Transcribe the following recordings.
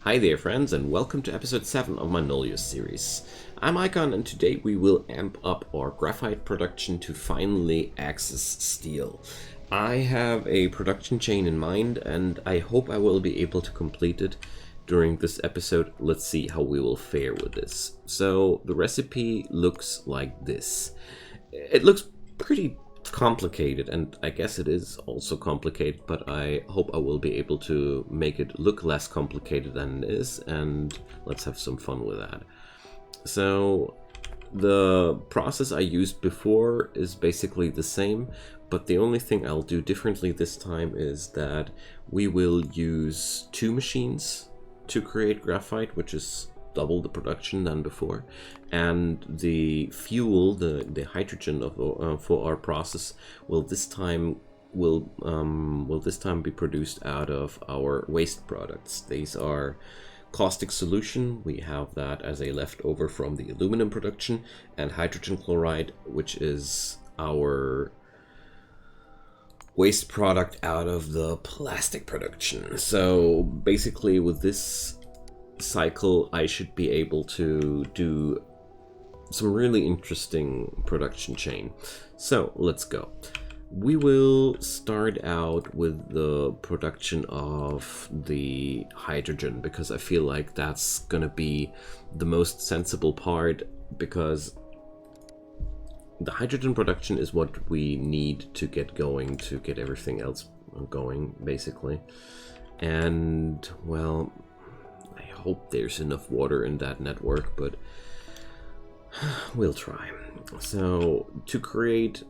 Hi there friends, and welcome to episode 7 of my Nullius series. I'm Icon, and today we will amp up our graphite production to finally access steel. I have a production chain in mind, and I hope I will be able to complete it during this episode. Let's see how we will fare with this. So the recipe looks like this. It looks pretty complicated, and I guess it is also complicated, but I hope I will be able to make it look less complicated than it is, and let's have some fun with that. So the process I used before is basically the same, but the only thing I'll do differently this time is that we will use 2 machines to create graphite, which is double the production than before, and the fuel, the hydrogen for our process will this time be produced out of our waste products. These are caustic solution, we have that as a leftover from the aluminum production, and hydrogen chloride, which is our waste product out of the plastic production. So basically with this cycle I should be able to do some really interesting production chain. So let's go. We will start out with the production of the hydrogen, because I feel like that's gonna be the most sensible part, because the hydrogen production is what we need to get going, to get everything else going basically. And well, I hope there's enough water in that network, but we'll try. So to create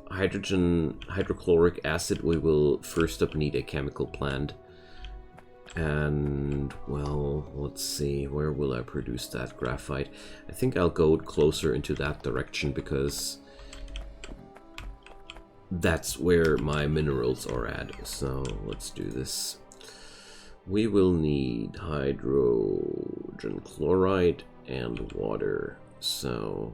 hydrochloric acid, we will first up need a chemical plant. And well, let's see, where will I produce that graphite? I think I'll go closer into that direction, because that's where my minerals are at. So let's do this. We will need hydrogen chloride and water. So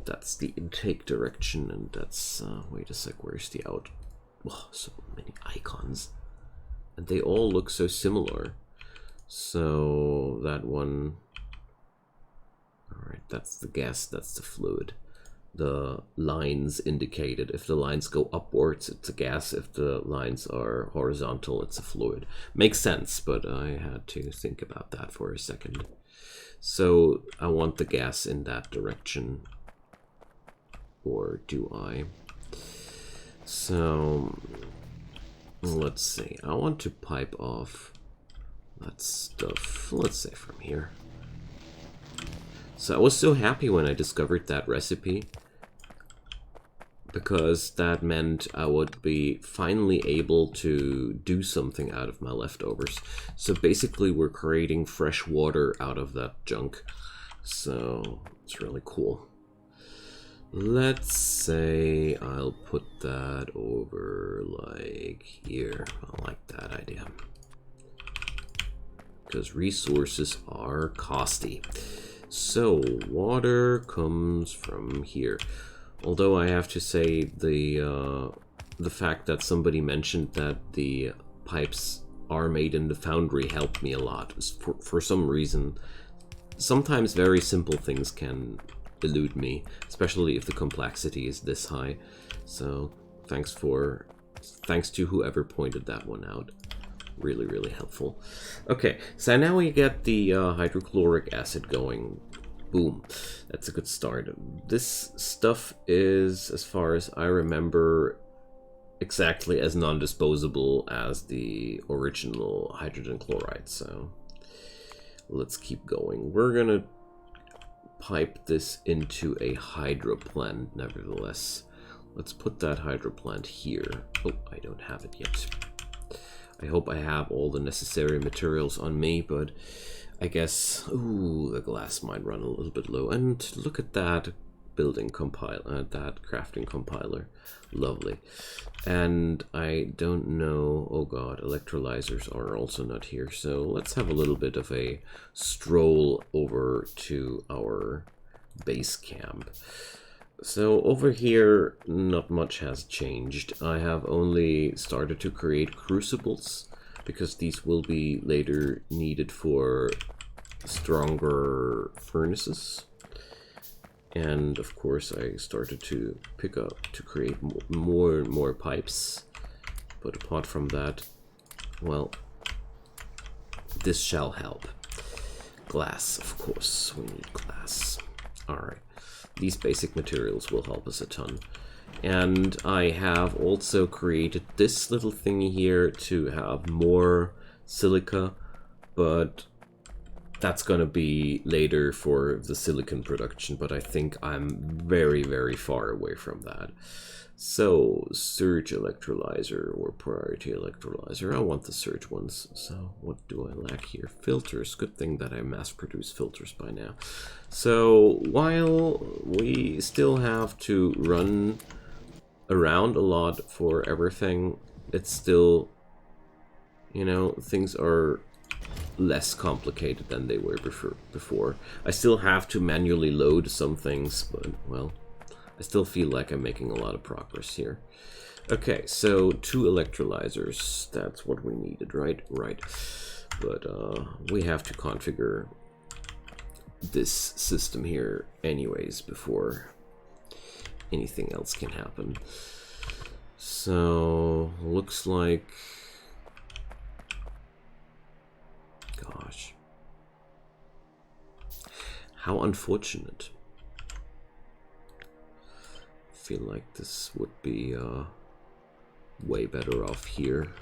that's the intake direction, and that's wait a sec, where's the out? Oh, so many icons, and they all look so similar. So that one, all right, that's the gas, that's the fluid. The lines indicated, if the lines go upwards it's a gas, if the lines are horizontal it's a fluid. Makes sense, but I had to think about that for a second. So I want the gas in that direction, or do I? So let's see, I want to pipe off that stuff, let's say from here. So I was so happy when I discovered that recipe, because that meant I would be finally able to do something out of my leftovers. So basically we're creating fresh water out of that junk. So it's really cool. Let's say I'll put that over like here. I like that idea, because resources are costly. So water comes from here. Although I have to say the fact that somebody mentioned that the pipes are made in the foundry helped me a lot. For some reason, sometimes very simple things can elude me, especially if the complexity is this high. So thanks to whoever pointed that one out. Really, really helpful. Okay, so now we get the hydrochloric acid going. Boom, that's a good start. This stuff is, as far as I remember, exactly as non-disposable as the original hydrogen chloride. So let's keep going. We're gonna pipe this into a hydro plant nevertheless. Let's put that hydro plant here. Oh, I don't have it yet. I hope I have all the necessary materials on me, but I guess, ooh, the glass might run a little bit low. And look at that building compiler, that crafting compiler. Lovely. And I don't know, oh god, electrolyzers are also not here. So let's have a little bit of a stroll over to our base camp. So over here, not much has changed. I have only started to create crucibles, because these will be later needed for stronger furnaces. And of course I started to pick up to create more and more pipes, but apart from that, well, this shall help. Glass, of course, we need glass. Alright, these basic materials will help us a ton. And I have also created this little thingy here to have more silica, but that's gonna be later for the silicon production, but I think I'm very, very far away from that. So, surge electrolyzer or priority electrolyzer. I want the surge ones. So, what do I lack here? Filters. Good thing that I mass-produce filters by now. So, while we still have to run around a lot for everything, it's still, you know, things are less complicated than they were before. I still have to manually load some things, but, well, I still feel like I'm making a lot of progress here. Okay, so 2 electrolyzers, that's what we needed, right? Right. But we have to configure this system here anyways before anything else can happen. So, looks like... Gosh. How unfortunate. Feel like this would be way better off here.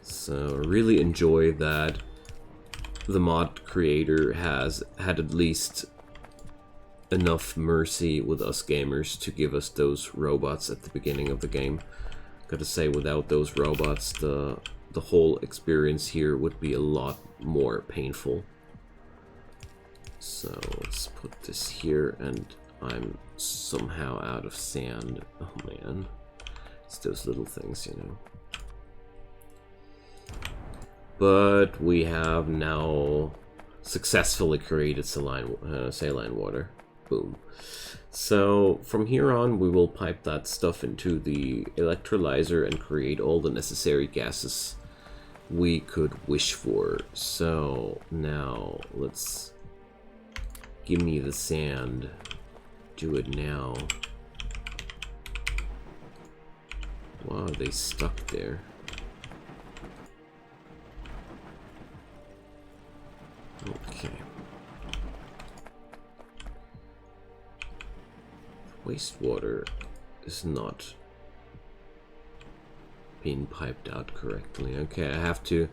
So really enjoy that the mod creator has had at least enough mercy with us gamers to give us those robots at the beginning of the game. Gotta say, without those robots, the whole experience here would be a lot more painful. So let's put this here, and I'm somehow out of sand. Oh man, it's those little things, you know. But we have now successfully created saline water. Boom. So from here on, we will pipe that stuff into the electrolyzer and create all the necessary gases we could wish for. So now let's... Give me the sand. Do it now. Wow, they stuck there. Okay. Wastewater is not being piped out correctly. Okay, I have to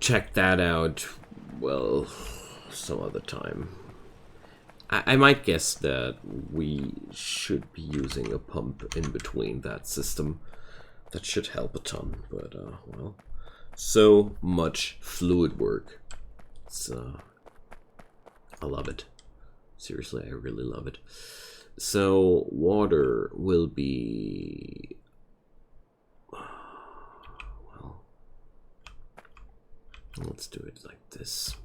check that out, well, some other time. I might guess that we should be using a pump in between that system. That should help a ton, but well, so much fluid work. It's I love it. Seriously, I really love it. So water will be, well, let's do it like this.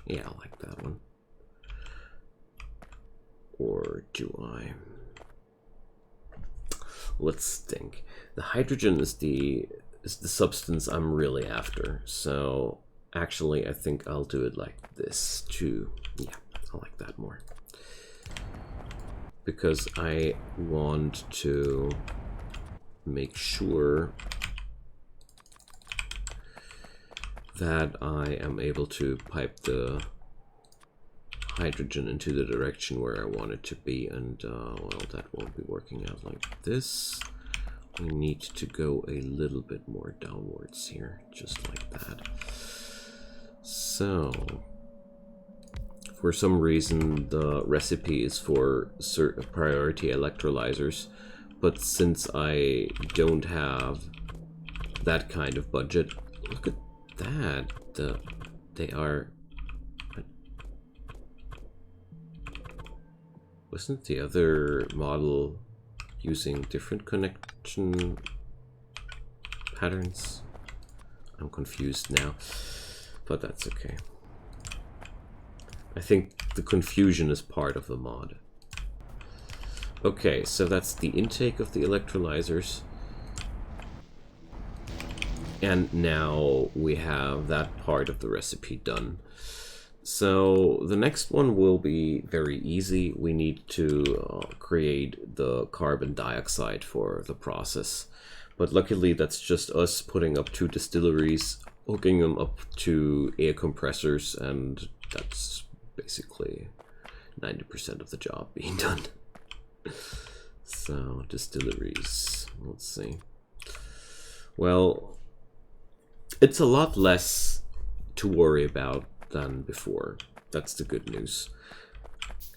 Yeah, I like that one. Or do I? Let's think. The hydrogen is the substance I'm really after. So actually, I think I'll do it like this too. Yeah, I like that more. Because I want to make sure that I am able to pipe the hydrogen into the direction where I want it to be, and well, that won't be working out like this. We need to go a little bit more downwards here, just like that. So for some reason the recipe is for certain priority electrolyzers, but since I don't have that kind of budget, look at that, they are... Wasn't the other model using different connection patterns? I'm confused now, but that's okay. I think the confusion is part of the mod. Okay, so that's the intake of the electrolyzers. And now we have that part of the recipe done. So the next one will be very easy. We need to create the carbon dioxide for the process. But luckily that's just us putting up 2 distilleries, hooking them up to air compressors, and that's basically 90% of the job being done. So distilleries, let's see. Well, it's a lot less to worry about than before. That's the good news,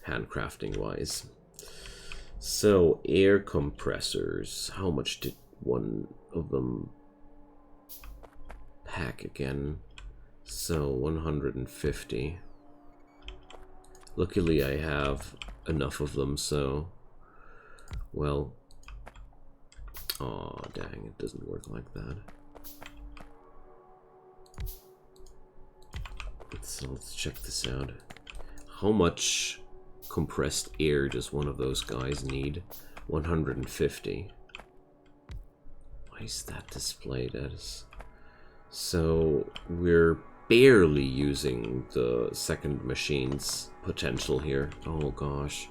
handcrafting wise. So air compressors, how much did one of them pack again? So 150. Luckily I have enough of them, so well, oh dang, it doesn't work like that. So let's check this out. How much compressed air does one of those guys need? 150. Why is that displayed as? So we're barely using the second machine's potential here. Oh gosh.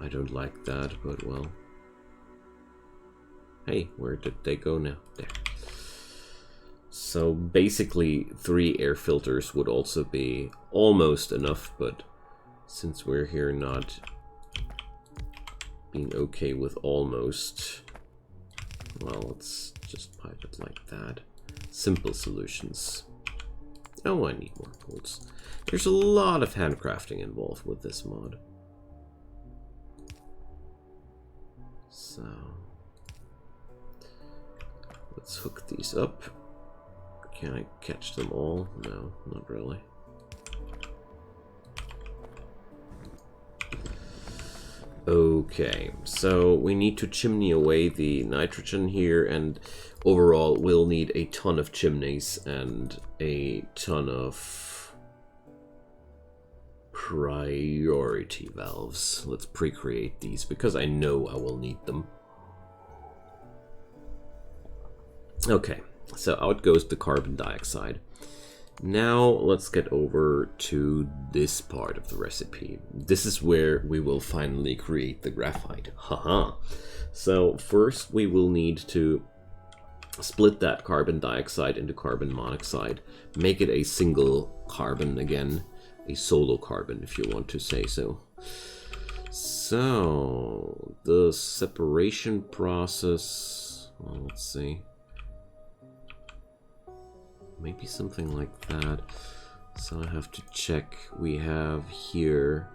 I don't like that, but well. Hey, where did they go now? There. So basically 3 air filters would also be almost enough, but since we're here not being okay with almost, well, let's just pipe it like that. Simple solutions. Oh, I need more bolts. There's a lot of handcrafting involved with this mod. So let's hook these up. Can I catch them all? No, not really. Okay, so we need to chimney away the nitrogen here, and overall we'll need a ton of chimneys and a ton of priority valves. Let's pre-create these because I know I will need them. Okay. So out goes the carbon dioxide. Now let's get over to this part of the recipe. This is where we will finally create the graphite. Haha. So first we will need to split that carbon dioxide into carbon monoxide. Make it a single carbon again. A solo carbon if you want to say so. So the separation process, well, let's see. Maybe something like that. So I have to check. We have here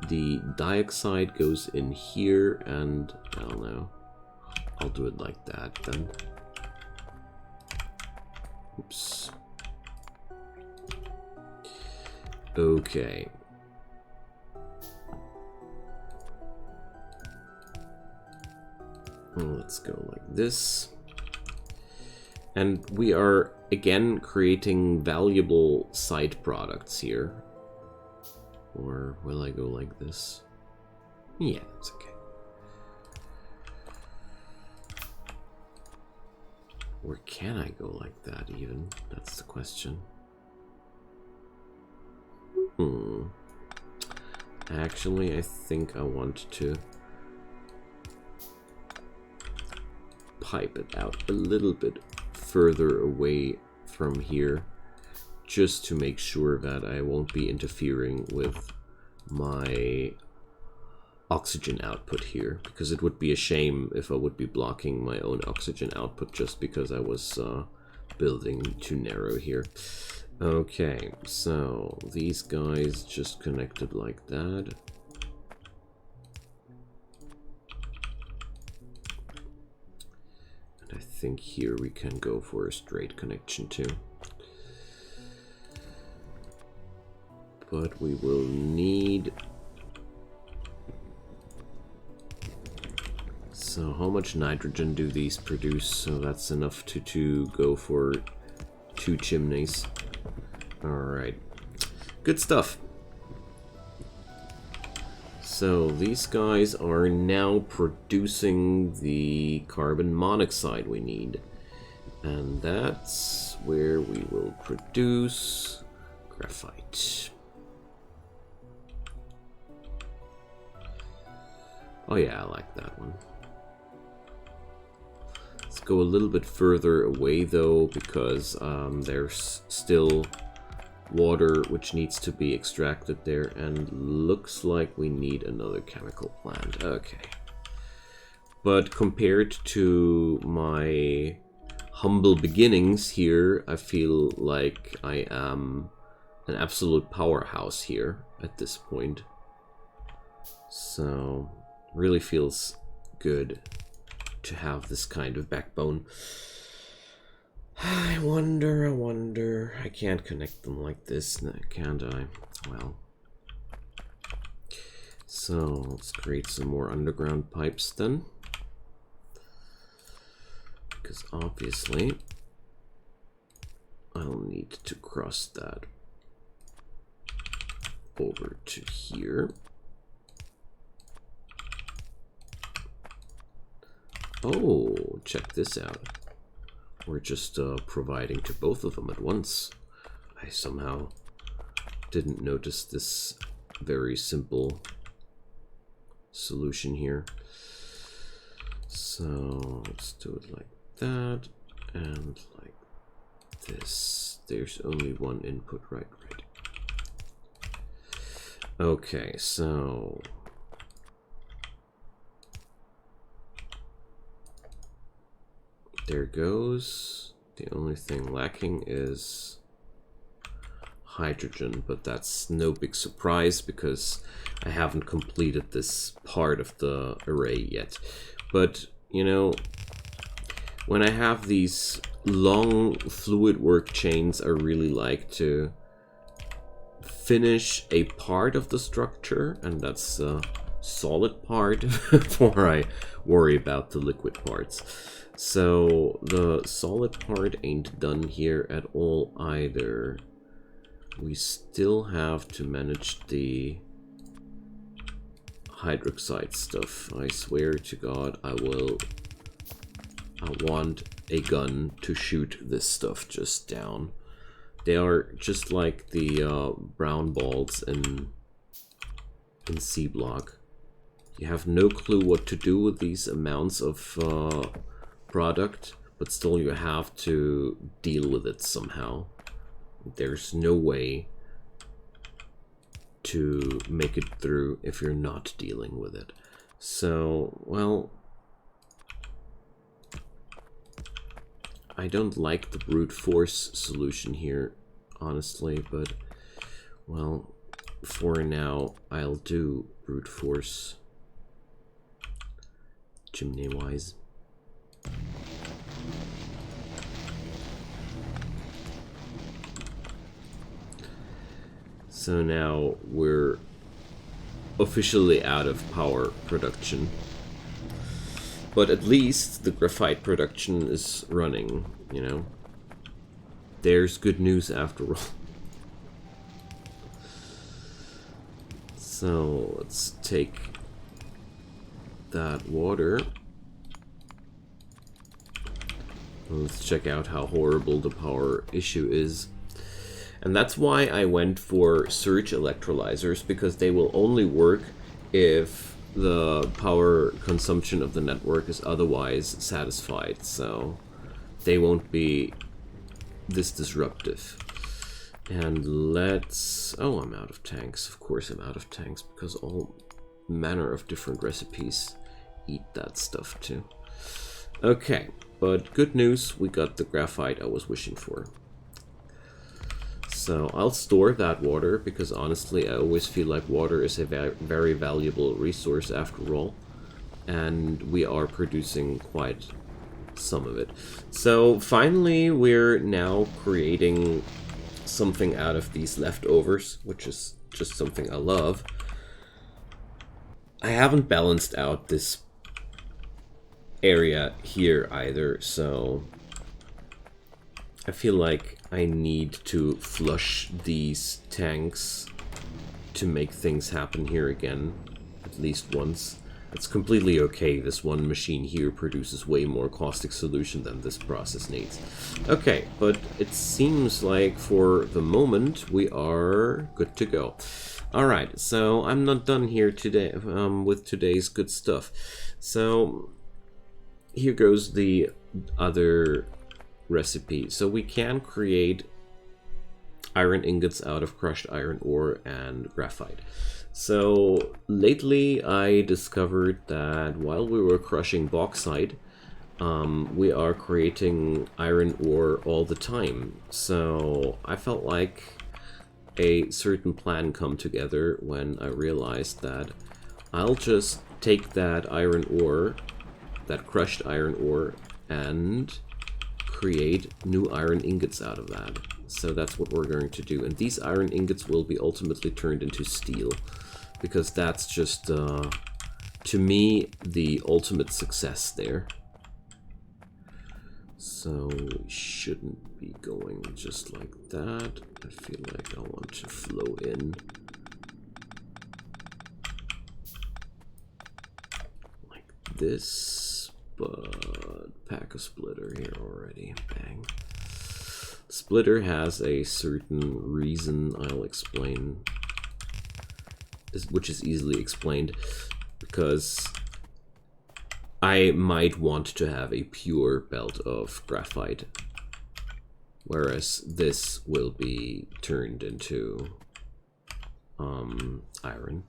the dioxide goes in here, and I don't know. I'll do it like that then. Oops. Okay. Let's go like this. And we are again creating valuable side products here. Or will I go like this? Yeah, it's okay. Or can I go like that even? That's the question. Actually, I think I want to pipe it out a little bit further away from here, just to make sure that I won't be interfering with my oxygen output here, because it would be a shame if I would be blocking my own oxygen output just because I was building too narrow here. Okay, so these guys just connected like that. I think here we can go for a straight connection too. But we will need... So how much nitrogen do these produce? So that's enough to go for 2 chimneys. Alright. Good stuff. So these guys are now producing the carbon monoxide we need. And that's where we will produce graphite. Oh yeah, I like that one. Let's go a little bit further away though, because there's still water which needs to be extracted there, and looks like we need another chemical plant. Okay. But compared to my humble beginnings here, I feel like I am an absolute powerhouse here at this point. So, really feels good to have this kind of backbone. I wonder. I can't connect them like this, can't I? Well. So, let's create some more underground pipes then. Because obviously, I'll need to cross that over to here. Oh, check this out. We're just providing to both of them at once. I somehow didn't notice this very simple solution here. So let's do it like that and like this. There's only one input, right? Okay, so there goes. The only thing lacking is hydrogen, but that's no big surprise because I haven't completed this part of the array yet. But, you know, when I have these long fluid work chains, I really like to finish a part of the structure, and that's a solid part before I worry about the liquid parts. So the solid part ain't done here at all either. We still have to manage the hydroxide stuff. I swear to God, I want a gun to shoot this stuff just down. They are just like the brown balls in C block. You have no clue what to do with these amounts of product, but still you have to deal with it somehow. There's no way to make it through if you're not dealing with it. So, well, I don't like the brute force solution here, honestly, but, well, for now, I'll do brute force chimney-wise. So now we're officially out of power production. But at least the graphite production is running, you know. There's good news after all. So let's take that water. Let's check out how horrible the power issue is. And that's why I went for surge electrolyzers, because they will only work if the power consumption of the network is otherwise satisfied, so they won't be this disruptive. And let's... oh, I'm out of tanks. Of course I'm out of tanks, because all manner of different recipes eat that stuff too. Okay, but good news, we got the graphite I was wishing for. So I'll store that water, because honestly I always feel like water is a very valuable resource after all, and we are producing quite some of it. So finally we're now creating something out of these leftovers, which is just something I love. I haven't balanced out this area here either, so I feel like I need to flush these tanks to make things happen here again. At least once. It's completely okay. This one machine here produces way more caustic solution than this process needs. Okay, but it seems like for the moment we are good to go. Alright, so I'm not done here today with today's good stuff. So here goes the other recipe. So we can create iron ingots out of crushed iron ore and graphite. So lately I discovered that while we were crushing bauxite, we are creating iron ore all the time. So I felt like a certain plan come together when I realized that I'll just take that iron ore, that crushed iron ore, and create new iron ingots out of that. So that's what we're going to do. And these iron ingots will be ultimately turned into steel, because that's just, to me, the ultimate success there. So we shouldn't be going just like that. I feel like I want to flow in like this, but pack a splitter here already. Bang. Splitter has a certain reason I'll explain, which is easily explained, because I might want to have a pure belt of graphite, whereas this will be turned into iron.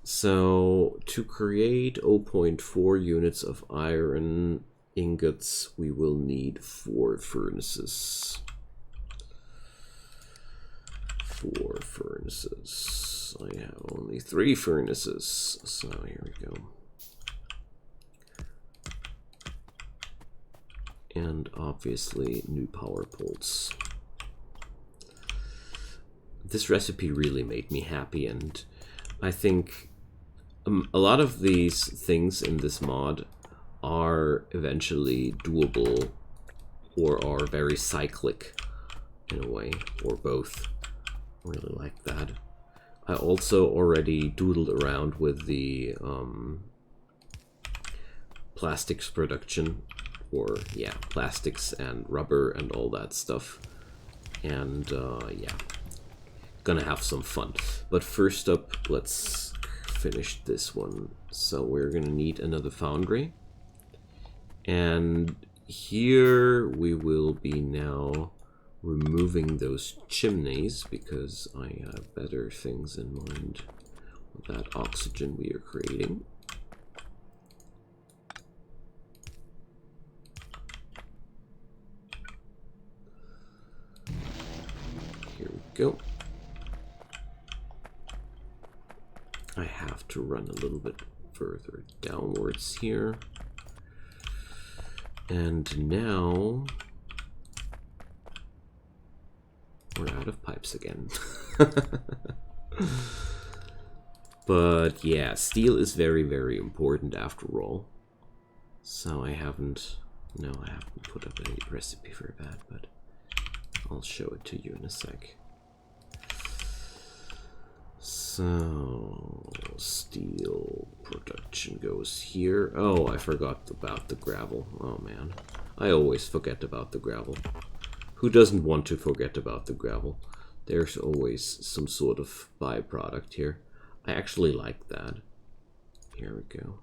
So to create 0.4 units of iron ingots, we will need 4 furnaces. 4 furnaces. I have only 3 furnaces, so here we go. And obviously new power poles. This recipe really made me happy, and I think a lot of these things in this mod are eventually doable or are very cyclic in a way, or both. I really like that. I also already doodled around with the plastics production, or yeah, plastics and rubber and all that stuff, and yeah, gonna have some fun. But first up, let's finish this one. So we're gonna need another foundry, and here we will be now removing those chimneys, because I have better things in mind with that oxygen we are creating. Here we go. I have to run a little bit further downwards here. And now we're out of pipes again. But yeah, steel is very, very important after all. So I haven't put up any recipe for that, but I'll show it to you in a sec. So steel production goes here. Oh, I forgot about the gravel. Oh man, I always forget about the gravel. Who doesn't want to forget about the gravel? There's always some sort of byproduct here. I actually like that. Here we go.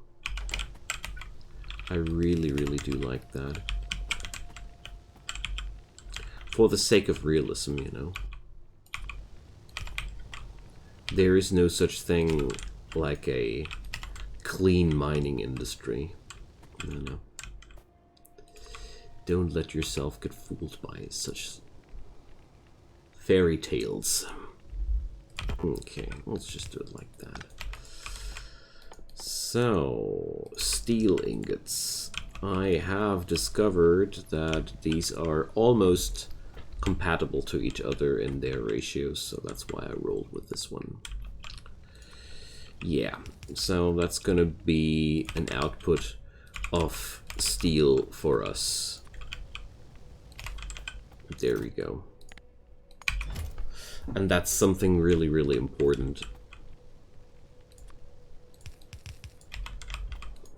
I really, really do like that. For the sake of realism, you know. There is no such thing like a clean mining industry. No. Don't let yourself get fooled by such fairy tales. Okay, let's just do it like that. So, steel ingots. I have discovered that these are almost compatible to each other in their ratios, so that's why I rolled with this one. Yeah, so that's gonna be an output of steel for us. There we go. And that's something really, really important.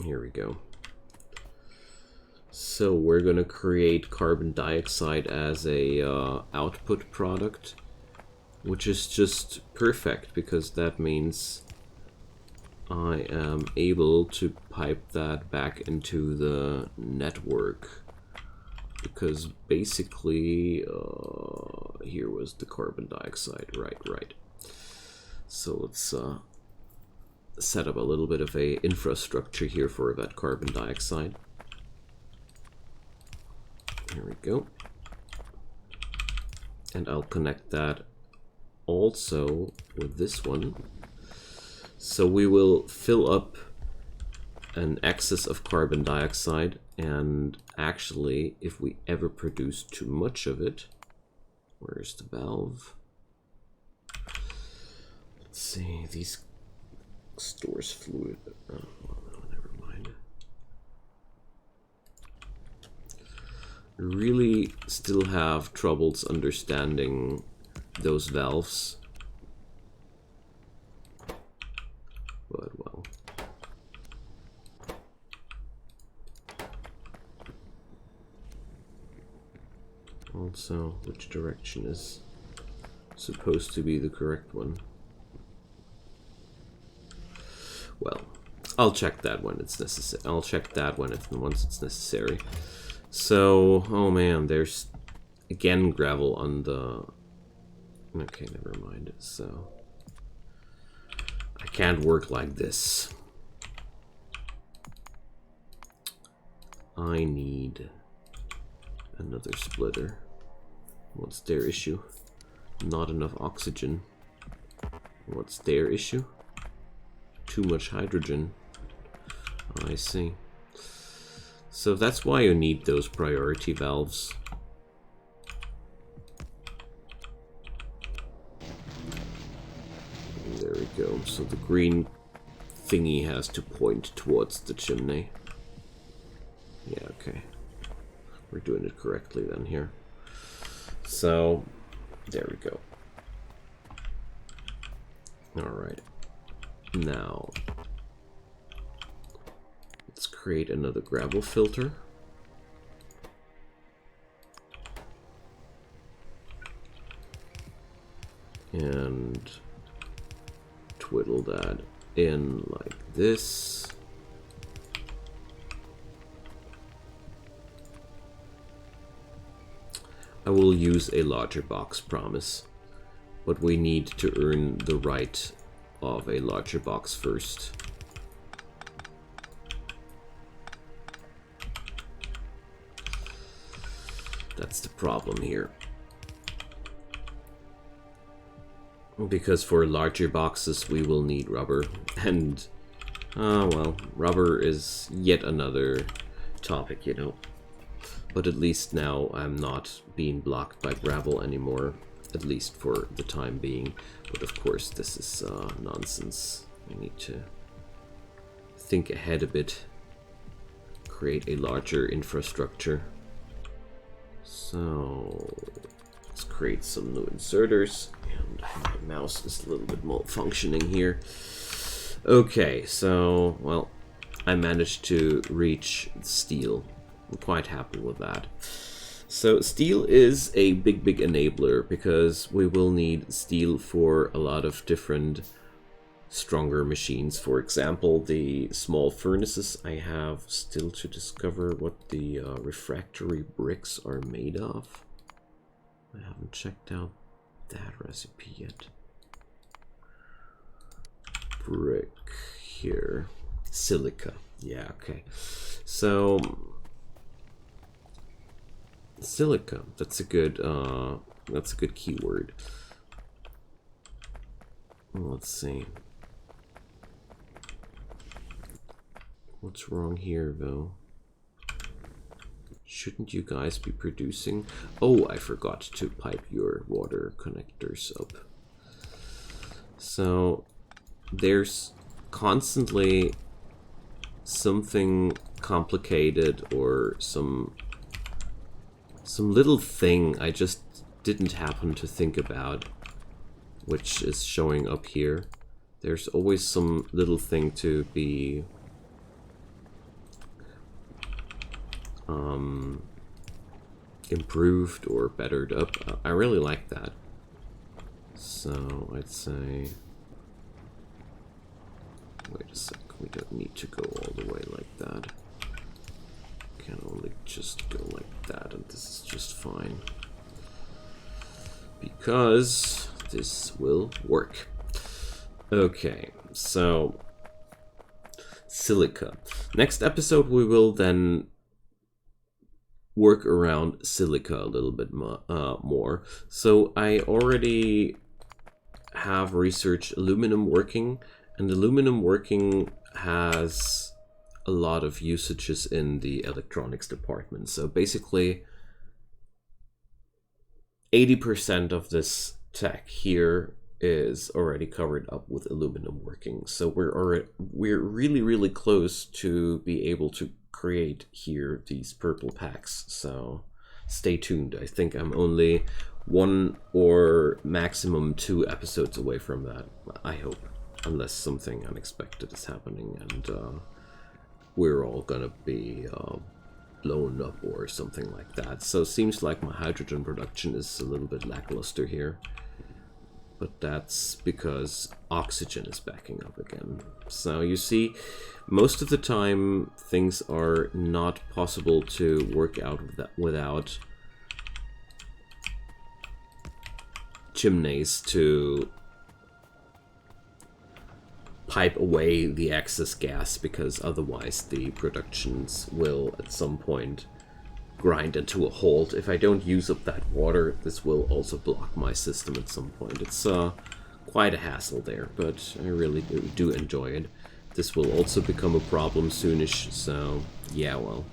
Here we go. So we're gonna create carbon dioxide as a output product, which is just perfect because that means I am able to pipe that back into the network. Because basically, here was the carbon dioxide, right. So let's set up a little bit of a infrastructure here for that carbon dioxide. Here we go. And I'll connect that also with this one. So we will fill up an excess of carbon dioxide, and actually, if we ever produce too much of it, where's the valve? Let's see, these stores fluid. Oh, well, no, never mind. Really still have troubles understanding those valves. But well. Also, which direction is supposed to be the correct one? Well, I'll check that when it's necessary. I'll check that when once it's necessary. So, oh man, there's again gravel on the. Okay, never mind. So I can't work like this. I need another splitter. What's their issue? Not enough oxygen. What's their issue? Too much hydrogen. I see. So that's why you need those priority valves. There we go. So the green thingy has to point towards the chimney. Yeah, okay. We're doing it correctly then here. So, there we go. Alright. Now, let's create another gravel filter. And twiddle that in like this. I will use a larger box, promise, but we need to earn the right of a larger box first. That's the problem here. Because for larger boxes we will need rubber, and well, rubber is yet another topic, you know. But at least now I'm not being blocked by gravel anymore, at least for the time being. But of course this is nonsense. I need to think ahead a bit, create a larger infrastructure. So let's create some new inserters, and my mouse is a little bit more functioning here. Okay, so well, I managed to reach steel. I'm quite happy with that. So steel is a big enabler because we will need steel for a lot of different stronger machines. For example, the small furnaces, I have still to discover what the refractory bricks are made of. I haven't checked out that recipe yet. Brick here. Silica. Yeah, okay. So silica, that's a good keyword. Let's see. What's wrong here though? Shouldn't you guys be producing? Oh, I forgot to pipe your water connectors up. So there's constantly something complicated or some little thing I just didn't happen to think about, which is showing up here. There's always some little thing to be improved or bettered up. I really like that. So I'd say, wait a sec, we don't need to go all the way like that. Can only just go like that, and this is just fine. Because this will work. Okay, so silica. Next episode we will then work around silica a little bit more. So I already have researched aluminum working, and aluminum working has a lot of usages in the electronics department. So basically 80% of this tech here is already covered up with aluminum working. So we're really close to be able to create here these purple packs. So stay tuned. I think I'm only 1 or maximum 2 episodes away from that, I hope, unless something unexpected is happening and we're all gonna be blown up or something like that. So it seems like my hydrogen production is a little bit lackluster here, but that's because oxygen is backing up again. So you see, most of the time things are not possible to work out without chimneys to pipe away the excess gas, because otherwise the productions will at some point grind into a halt. If I don't use up that water, this will also block my system at some point. It's quite a hassle there, but I really do enjoy it. This will also become a problem soonish, so yeah, well,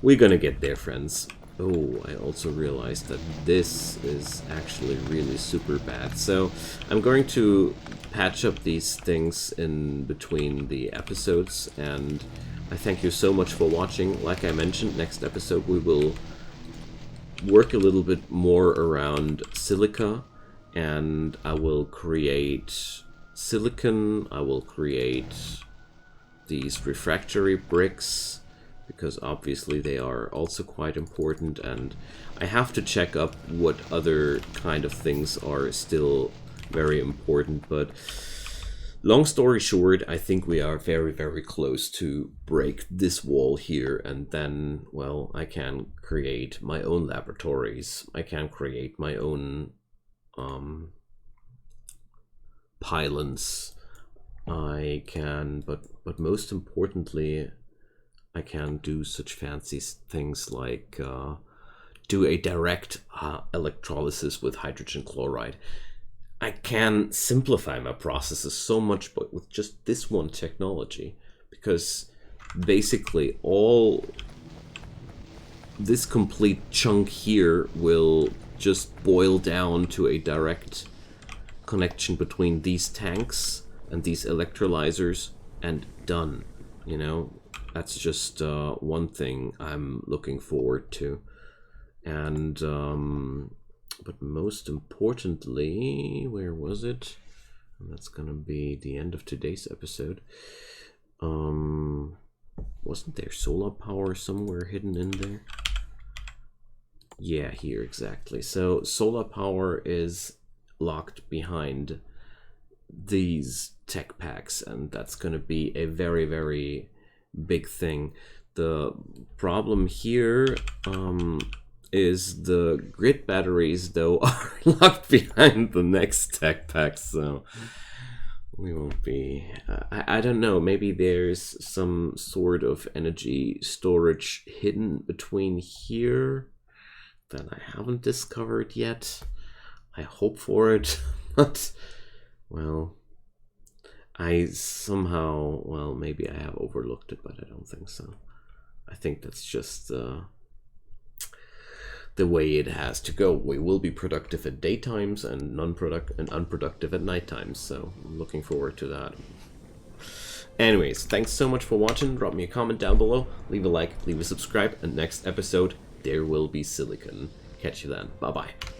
we're gonna get there, friends. Oh, I also realized that this is actually really super bad. So I'm going to patch up these things in between the episodes, and I thank you so much for watching. Like I mentioned, next episode we will work a little bit more around silica, and I will create silicon, I will create these refractory bricks, because obviously they are also quite important, and I have to check up what other kind of things are still very important. But long story short, I think we are very close to break this wall here, and then, well, I can create my own laboratories. I can create my own pylons. I can, but most importantly, I can do such fancy things like do a direct electrolysis with hydrogen chloride. I can simplify my processes so much, but with just this one technology, because basically all this complete chunk here will just boil down to a direct connection between these tanks and these electrolyzers, and done, you know. That's just one thing I'm looking forward to. And but most importantly, where was it? And that's gonna be the end of today's episode. Wasn't there solar power somewhere hidden in there? Yeah, here exactly. So solar power is locked behind these tech packs, and that's gonna be a very big thing. The problem here is the grid batteries, though, are locked behind the next tech pack, so we won't be... I don't know, maybe there's some sort of energy storage hidden between here that I haven't discovered yet. I hope for it, but, well, I somehow, well, maybe I have overlooked it, but I don't think so. I think that's just the way it has to go. We will be productive at daytimes and unproductive at nighttime, so I'm looking forward to that. Anyways, thanks so much for watching. Drop me a comment down below, leave a like, leave a subscribe, and next episode there will be silicon. Catch you then. Bye bye.